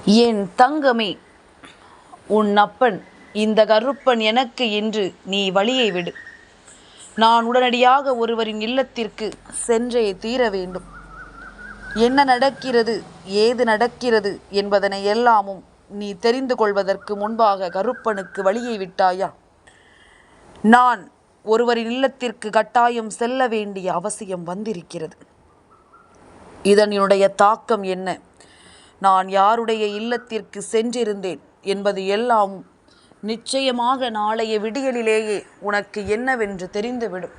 என் தங்கமே, உன் அப்பன் இந்த கருப்பன் எனக்கு என்று நீ வழியை விடு. நான் உடனடியாக ஒருவரின் இல்லத்திற்கு சென்றே தீர வேண்டும். என்ன நடக்கிறது, ஏது நடக்கிறது என்பதனை எல்லாமும் நீ தெரிந்து கொள்வதற்கு முன்பாக கருப்பனுக்கு வழியை விட்டாயா? நான் ஒருவரின் இல்லத்திற்கு கட்டாயம் செல்ல வேண்டிய அவசியம் வந்திருக்கிறது. இதனுடைய தாக்கம் என்ன, நான் யாருடைய இல்லத்திற்கு சென்றிருந்தேன் என்பது எல்லாம் நிச்சயமாக நாளைய விடியலிலேயே உனக்கு என்னவென்று தெரிந்துவிடும்.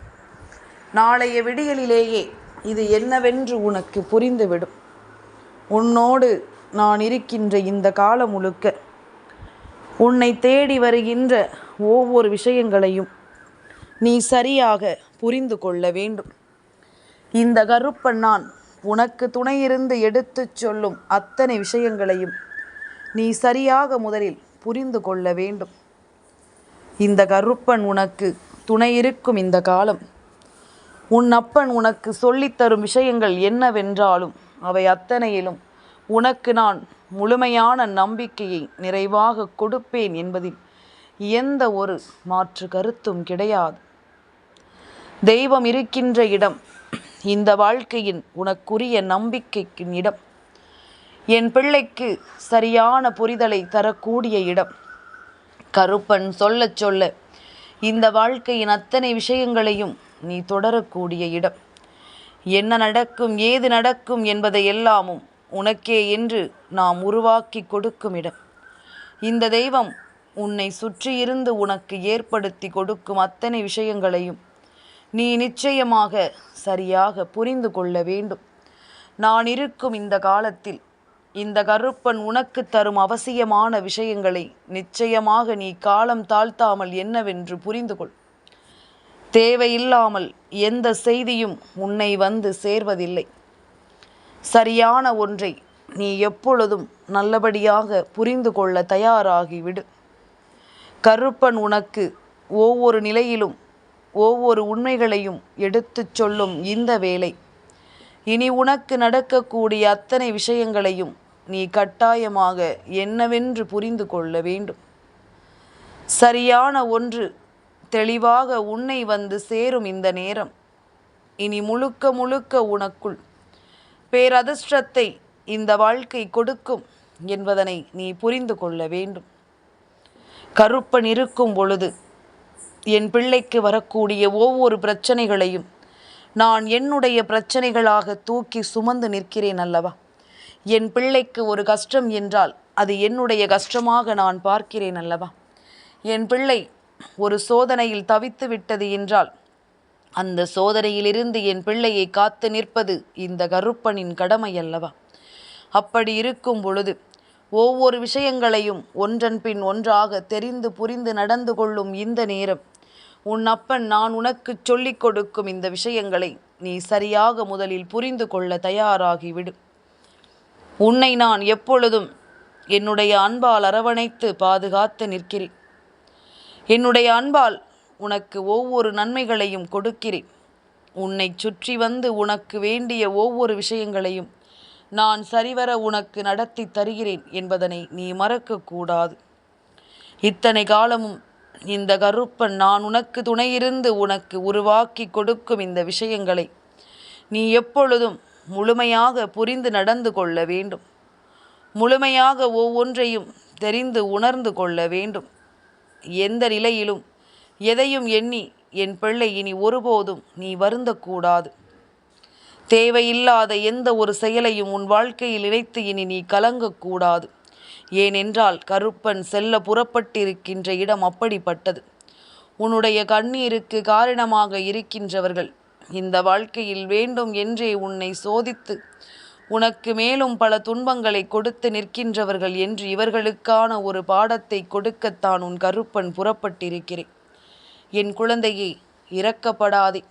நாளைய விடியலிலேயே இது என்னவென்று உனக்கு புரிந்துவிடும். உன்னோடு நான் இருக்கின்ற இந்த காலம் முழுக்க உன்னை தேடி வருகின்ற ஒவ்வொரு விஷயங்களையும் நீ சரியாக புரிந்து கொள்ள வேண்டும். இந்த கருப்பன் நான் உனக்கு துணையிருந்து எடுத்துச் சொல்லும் அத்தனை விஷயங்களையும் நீ சரியாக முதலில் புரிந்து கொள்ள வேண்டும். இந்த கருப்பன் உனக்கு துணையிருக்கும் இந்த காலம் உன் அப்பன் உனக்கு சொல்லித்தரும் விஷயங்கள் என்னவென்றாலும் அவை அத்தனையிலும் உனக்கு நான் முழுமையான நம்பிக்கையை நிறைவாக கொடுப்பேன் என்பதில் எந்த ஒரு மாற்று கருத்தும் கிடையாது. தெய்வம் இருக்கின்ற இடம் இந்த வாழ்க்கையின் உனக்குரிய நம்பிக்கைக்கு இடம். என் பிள்ளைக்கு சரியான புரிதலை தரக்கூடிய இடம். கருப்பன் சொல்ல சொல்ல இந்த வாழ்க்கையின் அத்தனை விஷயங்களையும் நீ தொடரக்கூடிய இடம். என்ன நடக்கும், ஏது நடக்கும் என்பதை எல்லாமும் உனக்கே என்று நாம் உருவாக்கி கொடுக்கும் இடம். இந்த தெய்வம் உன்னை சுற்றியிருந்து உனக்கு ஏற்படுத்தி கொடுக்கும் அத்தனை விஷயங்களையும் நீ நிச்சயமாக சரியாக புரிந்து கொள்ள வேண்டும். நான் இருக்கும் இந்த காலத்தில் இந்த கருப்பன் உனக்கு தரும் அவசியமான விஷயங்களை நிச்சயமாக நீ காலம் தாழ்த்தாமல் என்னவென்று புரிந்து கொள். தேவையில்லாமல் எந்த செய்தியும் உன்னை வந்து சேர்வதில்லை. சரியான ஒன்றை நீ எப்பொழுதும் நல்லபடியாக புரிந்து கொள்ள தயாராகிவிடு. கருப்பன் உனக்கு ஒவ்வொரு நிலையிலும் ஒவ்வொரு உண்மைகளையும் எடுத்துச் சொல்லும் இந்த வேளை இனி உனக்கு நடக்கக்கூடிய அத்தனை விஷயங்களையும் நீ கட்டாயமாக என்னவென்று புரிந்து கொள்ள வேண்டும். சரியான ஒன்று தெளிவாக உன்னை வந்து சேரும் இந்த நேரம் இனி முழுக்க முழுக்க உனக்குள் பேரதிர்ஷ்டத்தை இந்த வாழ்க்கை கொடுக்கும் என்பதனை நீ புரிந்து கொள்ள வேண்டும். கருப்பன் இருக்கும் பொழுது என் பிள்ளைக்கு வரக்கூடிய ஒவ்வொரு பிரச்சனைகளையும் நான் என்னுடைய பிரச்சனைகளாக தூக்கி சுமந்து நிற்கிறேன் அல்லவா? என் பிள்ளைக்கு ஒரு கஷ்டம் என்றால் அது என்னுடைய கஷ்டமாக நான் பார்க்கிறேன் அல்லவா? என் பிள்ளை ஒரு சோதனையில் தவித்து விட்டது என்றால் அந்த சோதனையிலிருந்து என் பிள்ளையை காத்து நிற்பது இந்த கருப்பனின் கடமை அல்லவா? அப்படி இருக்கும் பொழுது ஒவ்வொரு விஷயங்களையும் ஒன்றன் பின் ஒன்றாக தெரிந்து புரிந்து நடந்து கொள்ளும் இந்த நேரம் உன் அப்பன் நான் உனக்கு சொல்லிக் கொடுக்கும் இந்த விஷயங்களை நீ சரியாக முதலில் புரிந்து கொள்ள தயாராகிவிடு. உன்னை நான் எப்பொழுதும் என்னுடைய அன்பால் அரவணைத்து பாதுகாத்து நிற்கிறேன். என்னுடைய அன்பால் உனக்கு ஒவ்வொரு நன்மைகளையும் கொடுக்கிறேன். உன்னை சுற்றி வந்து உனக்கு வேண்டிய ஒவ்வொரு விஷயங்களையும் நான் சரிவர உனக்கு நடத்தி தருகிறேன் என்பதனை நீ மறக்கக்கூடாது. இத்தனை காலமும் இந்த கருப்பன் நான் உனக்கு துணையிருந்து உனக்கு உருவாக்கி கொடுக்கும் இந்த விஷயங்களை நீ எப்பொழுதும் முழுமையாக புரிந்து நடந்து கொள்ள வேண்டும். முழுமையாக ஒவ்வொன்றையும் தெரிந்து உணர்ந்து கொள்ள வேண்டும். எந்த நிலையிலும் எதையும் எண்ணி என் பிள்ளை இனி ஒருபோதும் நீ வருந்தக்கூடாது. தேவையில்லாத எந்த ஒரு செயலையும் உன் வாழ்க்கையில் இணைத்து இனி நீ கலங்கக்கூடாது. ஏனென்றால் கருப்பன் செல்ல புறப்பட்டிருக்கின்ற இடம் அப்படிப்பட்டது. உன்னுடைய கண்ணீருக்கு காரணமாக இருக்கின்றவர்கள் இந்த வாழ்க்கையில் வேண்டும் என்றே உன்னை சோதித்து உனக்கு மேலும் பல துன்பங்களை கொடுத்து நிற்கின்றவர்கள் என்று இவர்களுக்கான ஒரு பாடத்தை கொடுக்கத்தான் உன் கருப்பன் புறப்பட்டிருக்கிறேன். என் குழந்தையே, இரக்கப்படாதே.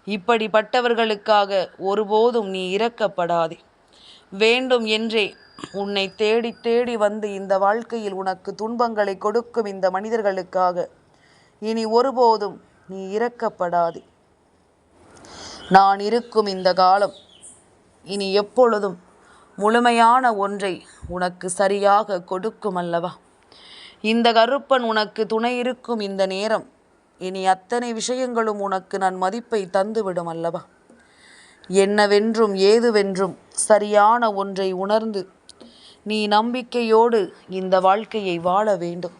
இப்படிப்பட்டவர்களுக்காக ஒருபோதும் நீ இரக்கப்படாதே. வேண்டும் என்றே உன்னை தேடி தேடி வந்து இந்த வாழ்க்கையில் உனக்கு துன்பங்களை கொடுக்கும் இந்த மனிதர்களுக்காக இனி ஒருபோதும் நீ இரக்கப்படாதே. நான் இருக்கும் இந்த காலம் இனி எப்பொழுதும் முழுமையான ஒன்றை உனக்கு சரியாக கொடுக்கும் அல்லவா? இந்த கருப்பன் உனக்கு துணை இருக்கும் இந்த நேரம் இனி அத்தனை விஷயங்களும் உனக்கு நான் மதிப்பை தந்துவிடும் அல்லவா? என்னவென்றும் ஏதுவென்றும் சரியான ஒன்றை உணர்ந்து நீ நம்பிக்கையோடு இந்த வாழ்க்கையை வாழ வேண்டும்.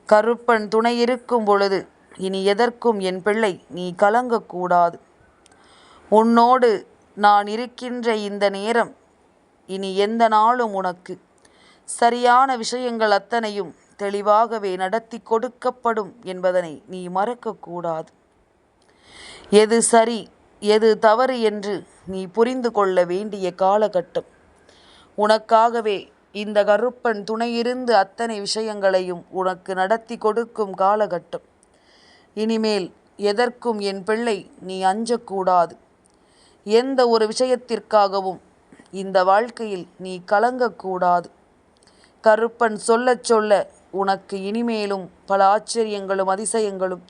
கருப்பன் துணை இருக்கும் பொழுது இனி எதற்கும் என் பிள்ளை நீ கலங்கக்கூடாது. உன்னோடு நான் இருக்கின்ற இந்த நேரம் இனி எந்த நாளும் உனக்கு சரியான விஷயங்கள் அத்தனையும் தெளிவாகவே நடத்தி கொடுக்கப்படும் என்பதனை நீ மறக்கக்கூடாது. எது சரி எது தவறு என்று நீ புரிந்து கொள்ள வேண்டிய காலகட்டம். உனக்காகவே இந்த கருப்பன் துணையிருந்து அத்தனை விஷயங்களையும் உனக்கு நடத்தி கொடுக்கும் காலகட்டம். இனிமேல் எதற்கும் என் பிள்ளை நீ அஞ்சக்கூடாது. எந்த ஒரு விஷயத்திற்காகவும் இந்த வாழ்க்கையில் நீ கலங்கக்கூடாது. கருப்பன் சொல்ல சொல்ல உனக்கு இனிமேலும் பல ஆச்சரியங்களும் அதிசயங்களும்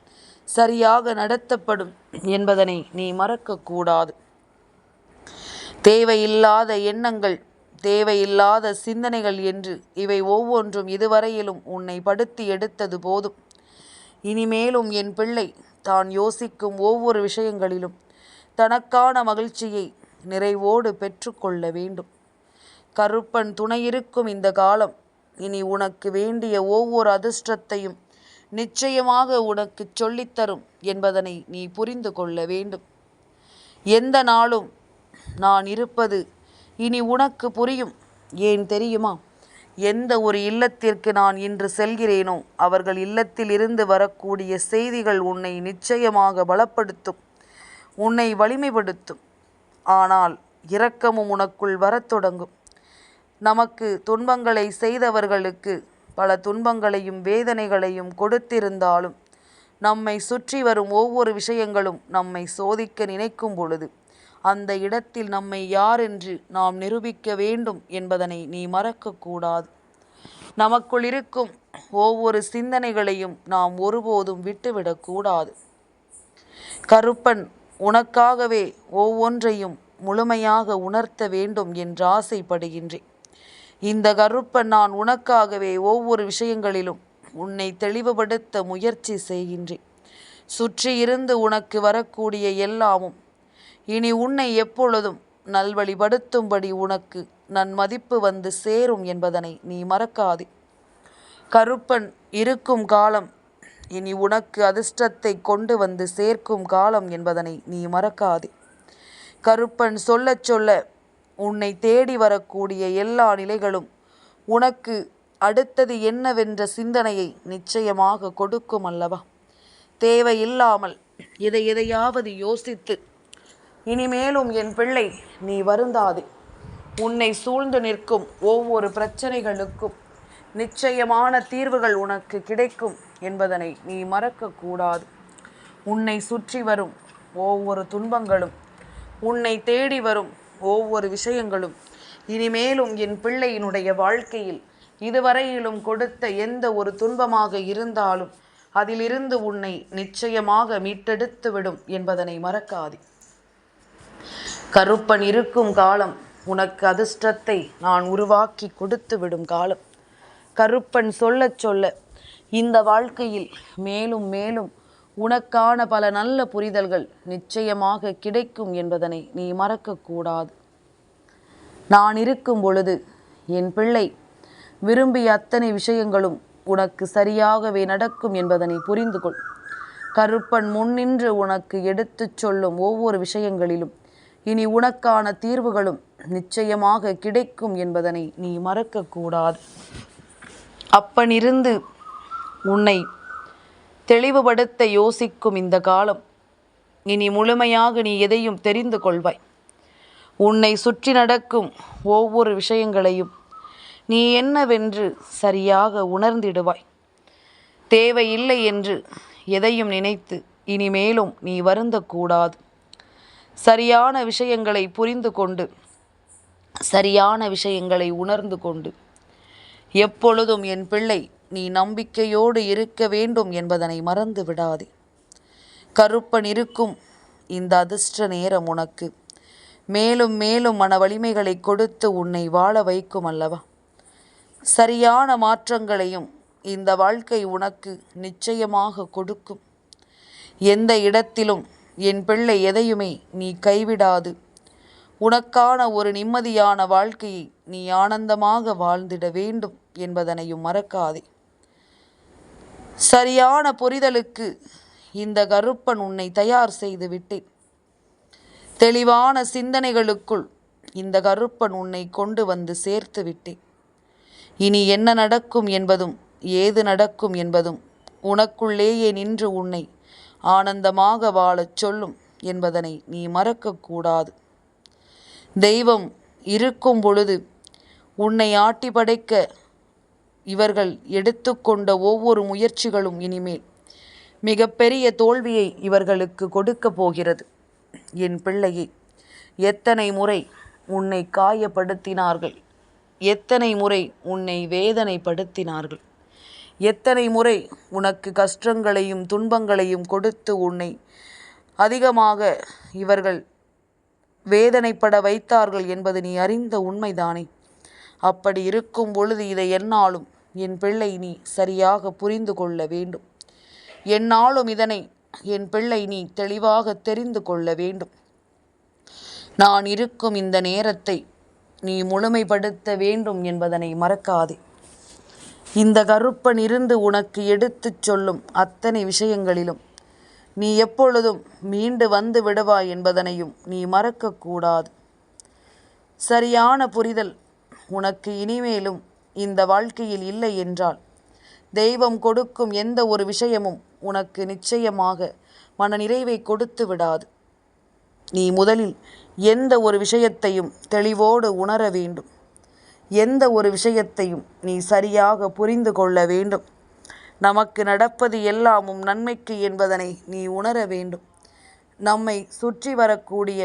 சரியாக நடத்தப்படும் என்பதனை நீ மறக்கக்கூடாது. தேவையில்லாத எண்ணங்கள், தேவையில்லாத சிந்தனைகள் என்று இவை ஒவ்வொன்றும் இதுவரையிலும் உன்னை படுத்தி எடுத்தது போதும். இனிமேலும் என் பிள்ளை தான் யோசிக்கும் ஒவ்வொரு விஷயங்களிலும் தனக்கான மகிழ்ச்சியை நிறைவோடு பெற்றுக்கொள்ள வேண்டும். கருப்பன் துணையிருக்கும் இந்த காலம் இனி உனக்கு வேண்டிய ஒவ்வொரு அதிர்ஷ்டத்தையும் நிச்சயமாக உனக்கு சொல்லித்தரும் என்பதனை நீ புரிந்து கொள்ள வேண்டும். எந்த நாளும் நான் இருப்பது இனி உனக்கு புரியும். ஏன் தெரியுமா? எந்த ஒரு இல்லத்திற்கு நான் இன்று செல்கிறேனோ அவர்கள் இல்லத்தில் இருந்து வரக்கூடிய செய்திகள் உன்னை நிச்சயமாக பலப்படுத்தும், உன்னை வலிமைப்படுத்தும். ஆனால் இரக்கமும் உனக்குள் வரத் தொடங்கும். நமக்கு துன்பங்களை செய்தவர்களுக்கு பல துன்பங்களையும் வேதனைகளையும் கொடுத்திருந்தாலும் நம்மை சுற்றி வரும் ஒவ்வொரு விஷயங்களும் நம்மை சோதிக்க நினைக்கும் பொழுது அந்த இடத்தில் நம்மை யார் என்று நாம் நிரூபிக்க வேண்டும் என்பதனை நீ மறக்கக்கூடாது. நமக்குள் இருக்கும் ஒவ்வொரு சிந்தனைகளையும் நாம் ஒருபோதும் விட்டுவிடக்கூடாது. கருப்பன் உனக்காகவே ஒவ்வொன்றையும் முழுமையாக உணர்த்த வேண்டும் என்று ஆசைப்படுகின்றேன். இந்த கருப்பன் நான் உனக்காகவே ஒவ்வொரு விஷயங்களிலும் உன்னை தெளிவுபடுத்த முயற்சி செய்கின்றேன். சுற்றி இருந்து உனக்கு வரக்கூடிய எல்லாமும் இனி உன்னை எப்பொழுதும் நல்வழிப்படுத்தும்படி உனக்கு நன்மதிப்பு வந்து சேரும் என்பதனை நீ மறக்காதே. கருப்பன் இருக்கும் காலம் இனி உனக்கு அதிர்ஷ்டத்தை கொண்டு வந்து சேர்க்கும் காலம் என்பதனை நீ மறக்காதே. கருப்பன் சொல்ல சொல்ல உன்னை தேடி வரக்கூடிய எல்லா நிலைகளும் உனக்கு அடுத்தது என்னவென்ற சிந்தனையை நிச்சயமாக கொடுக்கும் அல்லவா? தேவையில்லாமல் எதையாவது யோசித்து இனிமேலும் என் பிள்ளை நீ வருந்தாதே. உன்னை சூழ்ந்து நிற்கும் ஒவ்வொரு பிரச்சனைகளுக்கும் நிச்சயமான தீர்வுகள் உனக்கு கிடைக்கும் என்பதனை நீ மறக்கக்கூடாது. உன்னை சுற்றி வரும் ஒவ்வொரு துன்பங்களும், உன்னை தேடி வரும் ஒவ்வொரு விஷயங்களும் இனிமேலும் என் பிள்ளையினுடைய வாழ்க்கையில் இதுவரையிலும் கொடுத்த எந்த ஒரு துன்பமாக இருந்தாலும் அதிலிருந்து உன்னை நிச்சயமாக மீட்டெடுத்து விடும் என்பதனை மறக்காதே. கருப்பன் இருக்கும் காலம் உனக்கு அதிர்ஷ்டத்தை நான் உருவாக்கி கொடுத்து விடும் காலம். கருப்பன் சொல்ல சொல்ல இந்த வாழ்க்கையில் மேலும் மேலும் உனக்கான பல நல்ல புரிதல்கள் நிச்சயமாக கிடைக்கும் என்பதனை நீ மறக்கக்கூடாது. நான் இருக்கும் பொழுது என் பிள்ளை விரும்பிய அத்தனை விஷயங்களும் உனக்கு சரியாகவே நடக்கும் என்பதனை புரிந்து கொள். கருப்பன் முன்னின்று உனக்கு எடுத்துச் சொல்லும் ஒவ்வொரு விஷயங்களிலும் இனி உனக்கான தீர்வுகளும் நிச்சயமாக கிடைக்கும் என்பதனை நீ மறக்கக்கூடாது. அப்பனிருந்து உன்னை தெளிவுபடுத்த யோசிக்கும் இந்த காலம் இனி முழுமையாக நீ எதையும் தெரிந்து கொள்வாய். உன்னை சுற்றி நடக்கும் ஒவ்வொரு விஷயங்களையும் நீ என்னவென்று சரியாக உணர்ந்திடுவாய். தேவையில்லை என்று எதையும் நினைத்து இனிமேலும் நீ வருந்தக்கூடாது. சரியான விஷயங்களை புரிந்து கொண்டு, சரியான விஷயங்களை உணர்ந்து கொண்டு எப்பொழுதும் என் பிள்ளை நீ நம்பிக்கையோடு இருக்க வேண்டும் என்பதனை மறந்து விடாதே. கருப்பன் இருக்கும் இந்த அதிர்ஷ்ட நேரம் உனக்கு மேலும் மேலும் மன வலிமைகளை கொடுத்து உன்னை வாழ வைக்கும் அல்லவா? சரியான மாற்றங்களையும் இந்த வாழ்க்கை உனக்கு நிச்சயமாக கொடுக்கும். எந்த இடத்திலும் என் பிள்ளை எதையுமே நீ கைவிடாது. உனக்கான ஒரு நிம்மதியான வாழ்க்கையை நீ ஆனந்தமாக வாழ்ந்திட வேண்டும் என்பதனையும் மறக்காதே. சரியான புரிதலுக்கு இந்த கருப்பன் உன்னை தயார் செய்து விட்டேன். தெளிவான சிந்தனைகளுக்குள் இந்த கருப்பன் உன்னை கொண்டு வந்து சேர்த்து விட்டேன். இனி என்ன நடக்கும் என்பதும் ஏது நடக்கும் என்பதும் உனக்குள்ளேயே நின்று உன்னை ஆனந்தமாக வாழச் சொல்லும் என்பதனை நீ மறக்கக்கூடாது. தெய்வம் இருக்கும் பொழுது உன்னை ஆட்டி படைக்க இவர்கள் எடுத்துக்கொண்ட ஒவ்வொரு முயற்சிகளும் இனிமேல் மிகப்பெரிய தோல்வியை இவர்களுக்கு கொடுக்க போகிறது. என் பிள்ளையே, எத்தனை முறை உன்னை காயப்படுத்தினார்கள், எத்தனை முறை உன்னை வேதனைப்படுத்தினார்கள், எத்தனை முறை உனக்கு கஷ்டங்களையும் துன்பங்களையும் கொடுத்து உன்னை அதிகமாக இவர்கள் வேதனைப்பட வைத்தார்கள் என்பது நீ அறிந்த உண்மைதானே? அப்படி இருக்கும் பொழுது இதை என்னாலும் என் பிள்ளை நீ சரியாக புரிந்து கொள்ள வேண்டும். என்னாலும் இதனை என் பிள்ளை நீ தெளிவாக தெரிந்து கொள்ள வேண்டும். நான் இருக்கும் இந்த நேரத்தை நீ முழுமைப்படுத்த வேண்டும் என்பதனை மறக்காதே. இந்த கருப்பன் இருந்து உனக்கு எடுத்துச் சொல்லும் அத்தனை விஷயங்களிலும் நீ எப்பொழுதும் மீண்டு வந்து விடுவாய் என்பதனையும் நீ மறக்கக்கூடாது. சரியான புரிதல் உனக்கு இனிமேலும் இந்த வாழ்க்கையில் இல்லை என்றால் தெய்வம் கொடுக்கும் எந்த ஒரு விஷயமும் உனக்கு நிச்சயமாக மனநிறைவை கொடுத்து விடாது. நீ முதலில் எந்த ஒரு விஷயத்தையும் தெளிவோடு உணர வேண்டும். எந்த ஒரு விஷயத்தையும் நீ சரியாக புரிந்து கொள்ள வேண்டும். நமக்கு நடப்பது எல்லாமும் நன்மைக்கு என்பதனை நீ உணர வேண்டும். நம்மை சுற்றி வரக்கூடிய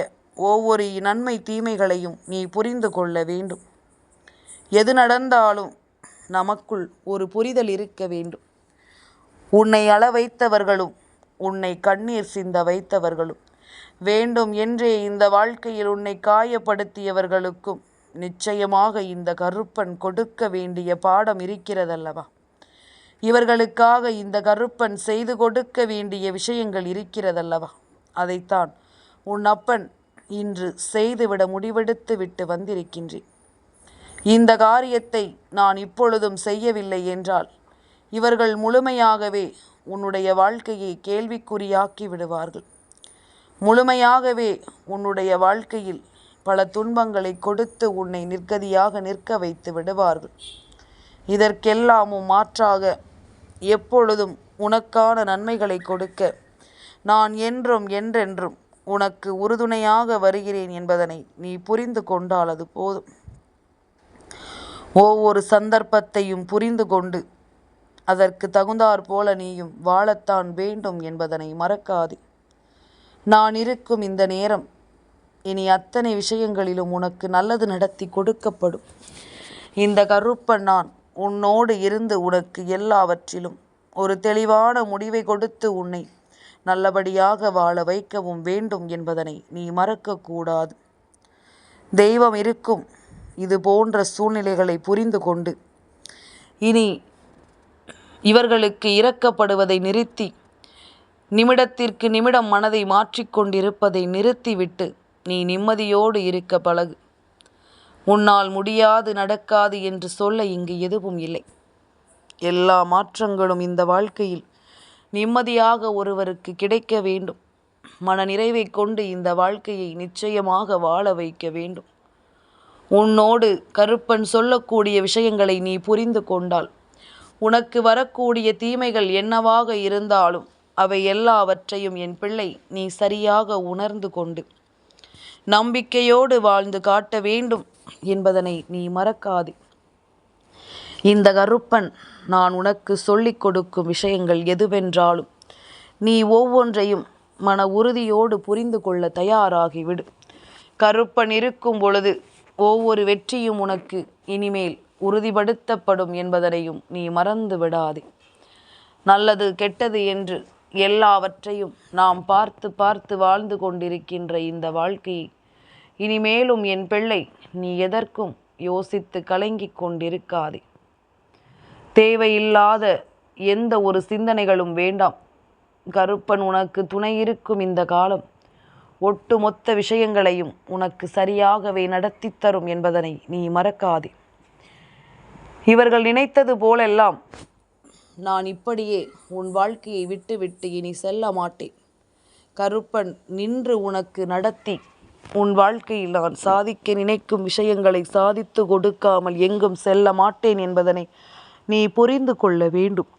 ஒவ்வொரு நன்மை தீமைகளையும் நீ புரிந்து கொள்ள வேண்டும். எது நடந்தாலும் நமக்குள் ஒரு புரிதல் இருக்க வேண்டும். உன்னை அள வைத்தவர்களும் உன்னை கண்ணீர் சிந்த வைத்தவர்களும் வேண்டும் என்றே இந்த வாழ்க்கையில் உன்னை காயப்படுத்தியவர்களுக்கும் நிச்சயமாக இந்த கருப்பன் கொடுக்க வேண்டிய பாடம் இருக்கிறதல்லவா? இவர்களுக்காக இந்த கருப்பன் செய்து கொடுக்க வேண்டிய விஷயங்கள் இருக்கிறதல்லவா? அதைத்தான் உன் அப்பன் இன்று செய்துவிட முடிவெடுத்து விட்டு வந்திருக்கின்றேன். இந்த காரியத்தை நான் இப்பொழுதும் செய்யவில்லை என்றால் இவர்கள் முழுமையாகவே உன்னுடைய வாழ்க்கையை கேள்விக்குறியாக்கி விடுவார்கள். முழுமையாகவே உன்னுடைய வாழ்க்கையில் பல துன்பங்களை கொடுத்து உன்னை நிர்கதியாக நிற்க வைத்து விடுவார்கள். இதற்கெல்லாமும் மாற்றாக எப்பொழுதும் உனக்கான நன்மைகளை கொடுக்க நான் என்றும் என்றென்றும் உனக்கு உறுதுணையாக வருகிறேன் என்பதனை நீ புரிந்து கொண்டால் அது போதும். ஒவ்வொரு சந்தர்ப்பத்தையும் புரிந்து கொண்டு அதற்கு தகுந்தாற் போல நீயும் வாழத்தான் வேண்டும் என்பதனை மறக்காதே. நான் இருக்கும் இந்த நேரம் இனி அத்தனை விஷயங்களிலும் உனக்கு நல்லது நடத்தி கொடுக்கப்படும். இந்த கருப்பன் நான் உன்னோடு இருந்து உனக்கு எல்லாவற்றிலும் ஒரு தெளிவான முடிவை கொடுத்து உன்னை நல்லபடியாக வாழ வைக்கவும் வேண்டும் என்பதனை நீ மறக்கக்கூடாது. தெய்வம் இருக்கும் இது போன்ற சூழ்நிலைகளை புரிந்து கொண்டு இனி இவர்களுக்கு இரக்கப்படுவதை நிறுத்தி நிமிடத்திற்கு நிமிடம் மனதை மாற்றிக்கொண்டிருப்பதை நிறுத்திவிட்டு நீ நிம்மதியோடு இருக்க பழகு. உன்னால் முடியாது நடக்காது என்று சொல்ல இங்கு எதுவும் இல்லை. எல்லா மாற்றங்களும் இந்த வாழ்க்கையில் நிம்மதியாக ஒருவருக்கு கிடைக்க வேண்டும். மன நிறைவை கொண்டு இந்த வாழ்க்கையை நிச்சயமாக வாழ வைக்க வேண்டும். உன்னோடு கருப்பன் சொல்லக்கூடிய விஷயங்களை நீ புரிந்து கொண்டால் உனக்கு வரக்கூடிய தீமைகள் என்னவாக இருந்தாலும் அவை எல்லாவற்றையும் என் பிள்ளை நீ சரியாக உணர்ந்து கொண்டு நம்பிக்கையோடு வாழ்ந்து காட்ட வேண்டும் என்பதனை நீ மறக்காதே. இந்த கருப்பன் நான் உனக்கு சொல்லிக் கொடுக்கும் விஷயங்கள் எதுவென்றாலும் நீ ஒவ்வொன்றையும் மன உறுதியோடு புரிந்து கொள்ள தயாராகிவிடு. கருப்பன் இருக்கும் பொழுது ஒவ்வொரு வெற்றியும் உனக்கு இனிமேல் உறுதிப்படுத்தப்படும் என்பதனையும் நீ மறந்து விடாதே. நல்லது கெட்டது என்று எல்லாவற்றையும் நாம் பார்த்து பார்த்து வாழ்ந்து கொண்டிருக்கின்ற இந்த வாழ்க்கையை இனிமேலும் என் பிள்ளை நீ எதற்கும் யோசித்து கலங்கிக் கொண்டிருக்காதே. தேவையில்லாத எந்த ஒரு சிந்தனைகளும் வேண்டாம். கருப்பன் உனக்கு துணை இருக்கும் இந்த காலம் ஒட்டுமொத்த விஷயங்களையும் உனக்கு சரியாகவே நடத்தி தரும் என்பதனை நீ மறக்காதே. இவர்கள் நினைத்தது போலெல்லாம் நான் இப்படியே உன் வாழ்க்கையை விட்டுவிட்டு இனி செல்ல மாட்டேன். கருப்பன் நின்று உனக்கு நடத்தி உன் வாழ்க்கையில் நான் சாதிக்க நினைக்கும் விஷயங்களை சாதித்து கொடுக்காமல் எங்கும் செல்ல மாட்டேன் என்பதனை நீ புரிந்து கொள்ள வேண்டும்.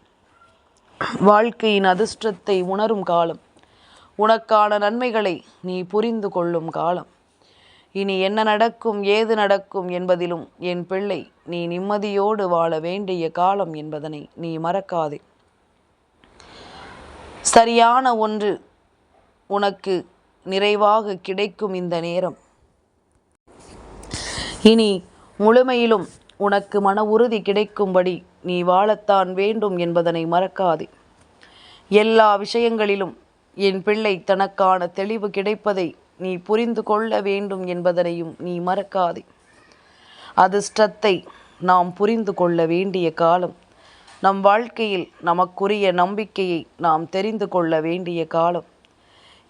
வாழ்க்கையின் அதிர்ஷ்டத்தை உணரும் காலம், உனக்கான நன்மைகளை நீ புரிந்து கொள்ளும் காலம். இனி என்ன நடக்கும் ஏது நடக்கும் என்பதிலும் என் பிள்ளை நீ நிம்மதியோடு வாழ வேண்டிய காலம் என்பதனை நீ மறக்காதே. சரியான ஒன்று உனக்கு நிறைவாக கிடைக்கும் இந்த நேரம். இனி முழுமையிலும் உனக்கு மன உறுதி கிடைக்கும்படி நீ வாழத்தான் வேண்டும் என்பதனை மறக்காதே. எல்லா விஷயங்களிலும் என் பிள்ளை தனக்கான தெளிவு கிடைப்பதை நீ புரிந்து கொள்ள வேண்டும் என்பதனையும் நீ மறக்காதே. அதிர்ஷ்டத்தை நாம் புரிந்து கொள்ள வேண்டிய காலம், நம் வாழ்க்கையில் நமக்குரிய நம்பிக்கையை நாம் தெரிந்து கொள்ள வேண்டிய காலம்.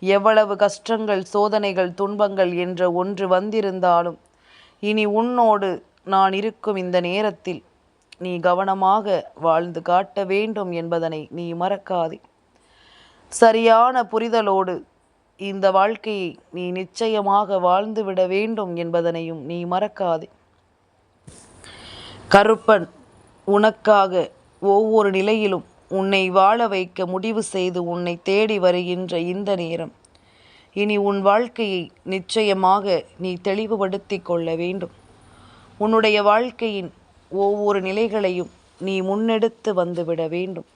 எவ்வளவு கஷ்டங்கள் சோதனைகள் துன்பங்கள் என்ற ஒன்று வந்திருந்தாலும் இனி உன்னோடு நான் இருக்கும் இந்த நேரத்தில் நீ கவனமாக வாழ்ந்து காட்ட வேண்டும் என்பதனை நீ மறக்காதே. சரியான புரிதலோடு இந்த வாழ்க்கையை நீ நிச்சயமாக வாழ்ந்துவிட வேண்டும் என்பதனையும் நீ மறக்காதே. கருப்பன் உனக்காக ஒவ்வொரு நிலையிலும் உன்னை வாழ வைக்க முடிவு செய்து உன்னை தேடி வருகின்ற இந்த நேரம், இனி உன் வாழ்க்கையை நிச்சயமாக நீ தெளிவுபடுத்தி கொள்ள வேண்டும். உன்னுடைய வாழ்க்கையின் ஒவ்வொரு நிலைகளையும் நீ முன்னெடுத்து வந்துவிட வேண்டும்.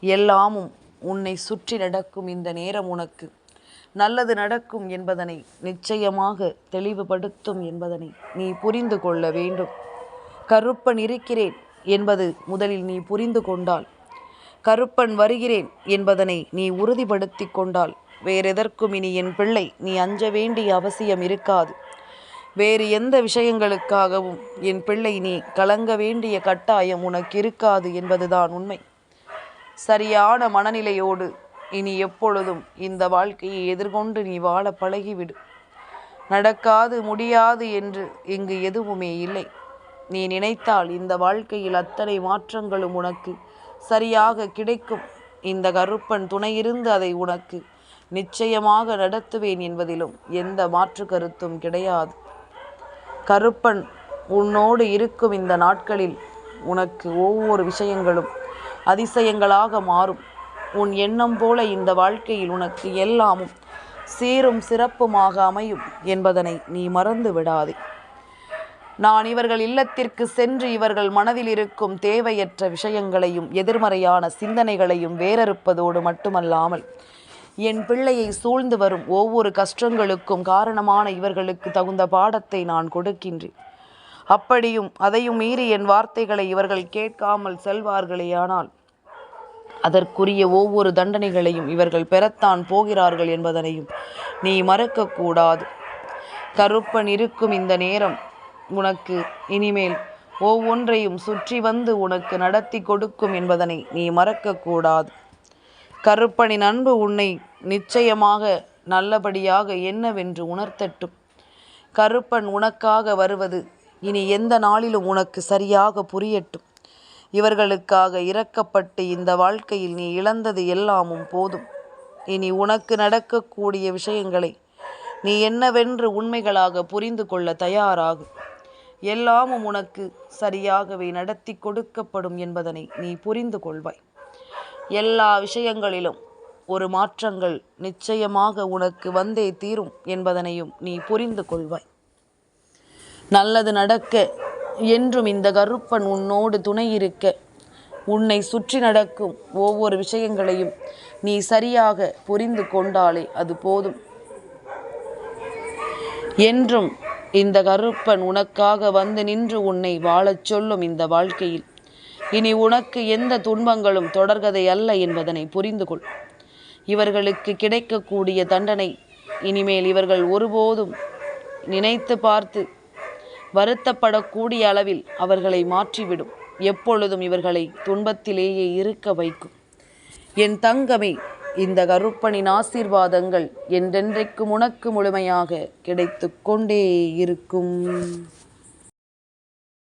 எல்லாமும் உன்னை சுற்றி நடக்கும் இந்த நேரம் உனக்கு நல்லது நடக்கும் என்பதனை நிச்சயமாக தெளிவுபடுத்தும் என்பதனை நீ புரிந்து கொள்ள வேண்டும். கருப்பன் இருக்கிறேன் என்பது முதலில் நீ புரிந்து கொண்டால், கருப்பன் வருகிறேன் என்பதனை நீ உறுதிப்படுத்தி கொண்டால், வேறெதற்கும் இனி என் பிள்ளை நீ அஞ்ச வேண்டிய அவசியம் இருக்காது. வேறு எந்த விஷயங்களுக்காகவும் என் பிள்ளை நீ கலங்க வேண்டிய கட்டாயம் உனக்கு இருக்காது என்பதுதான் உண்மை. சரியான மனநிலையோடு இனி எப்பொழுதும் இந்த வாழ்க்கையை எதிர்கொண்டு நீ வாழ பழகிவிடு. நடக்காது முடியாது என்று இங்கு எதுவுமே இல்லை. நீ நினைத்தால் இந்த வாழ்க்கையில் அத்தனை மாற்றங்களும் உனக்கு சரியாக கிடைக்கும். இந்த கருப்பன் துணையிருந்து அதை உனக்கு நிச்சயமாக நடத்துவேன் என்பதிலும் எந்த மாற்று கருத்தும் கிடையாது. கருப்பன் உன்னோடு இருக்கும் இந்த நாட்களில் உனக்கு ஒவ்வொரு விஷயங்களும் அதிசயங்களாக மாறும். உன் எண்ணம் போல இந்த வாழ்க்கையில் உனக்கு எல்லாமும் சீரும் சிறப்புமாக அமையும் என்பதனை நீ மறந்து விடாதே. நான் இவர்கள் இல்லத்திற்கு சென்று இவர்கள் மனதில் இருக்கும் தேவையற்ற விஷயங்களையும் எதிர்மறையான சிந்தனைகளையும் வேறறுப்பதோடு மட்டுமல்லாமல், என் பிள்ளையை சூழ்ந்து வரும் ஒவ்வொரு கஷ்டங்களுக்கும் காரணமான இவர்களுக்கு தகுந்த பாடத்தை நான் கொடுக்கின்றேன். அப்படியும் அதையும் மீறி என் வார்த்தைகளை இவர்கள் கேட்காமல் செல்வார்களேயானால் அதற்குரிய ஒவ்வொரு தண்டனைகளையும் இவர்கள் பெறத்தான் போகிறார்கள் என்பதனையும் நீ மறக்கக்கூடாது. கருப்பன் இருக்கும் இந்த நேரம் உனக்கு இனிமேல் ஒவ்வொன்றையும் சுற்றி வந்து உனக்கு நடத்தி கொடுக்கும் என்பதனை நீ மறக்கக்கூடாது. கருப்பனின் அன்பு உன்னை நிச்சயமாக நல்லபடியாக என்னவென்று உணர்த்தட்டும். கருப்பன் உனக்காக வருவது இனி எந்த நாளிலும் உனக்கு சரியாக புரியட்டும். இவர்களுக்காக இரக்கப்பட்டு இந்த வாழ்க்கையில் நீ இழந்தது எல்லாமும் போதும். இனி உனக்கு நடக்கக்கூடிய விஷயங்களை நீ என்னவென்று உண்மைகளாக புரிந்து கொள்ள தயாராகும். எல்லாமும் உனக்கு சரியாகவே நடத்தி கொடுக்கப்படும் என்பதனை நீ புரிந்து கொள்வாய். எல்லா விஷயங்களிலும் ஒரு மாற்றங்கள் நிச்சயமாக உனக்கு வந்தே தீரும் என்பதனையும் நீ புரிந்து கொள்வாய். நல்லது நடக்க என்றும் இந்த கருப்பன் உன்னோடு துணை இருக்க, உன்னை சுற்றி நடக்கும் ஒவ்வொரு விஷயங்களையும் நீ சரியாக புரிந்து கொண்டாலே அது போதும். என்றும் இந்த கருப்பன் உனக்காக வந்து நின்று உன்னை வாழச் சொல்லும் இந்த வாழ்க்கையில் இனி உனக்கு எந்த துன்பங்களும் தொடர்கதை அல்ல என்பதனை புரிந்து கொள். இவர்களுக்கு கிடைக்கக்கூடிய தண்டனை இனிமேல் இவர்கள் ஒருபோதும் நினைத்து பார்த்து வருத்தப்படக்கூடிய அளவில் அவர்களை மாற்றிவிடும். எப்பொழுதும் இவர்களை துன்பத்திலேயே இருக்க வைக்கும். என் தங்கமே, இந்த கருப்பனின் ஆசீர்வாதங்கள் என்றென்றைக்கும் உனக்கு முழுமையாக கிடைத்து கொண்டே இருக்கும்.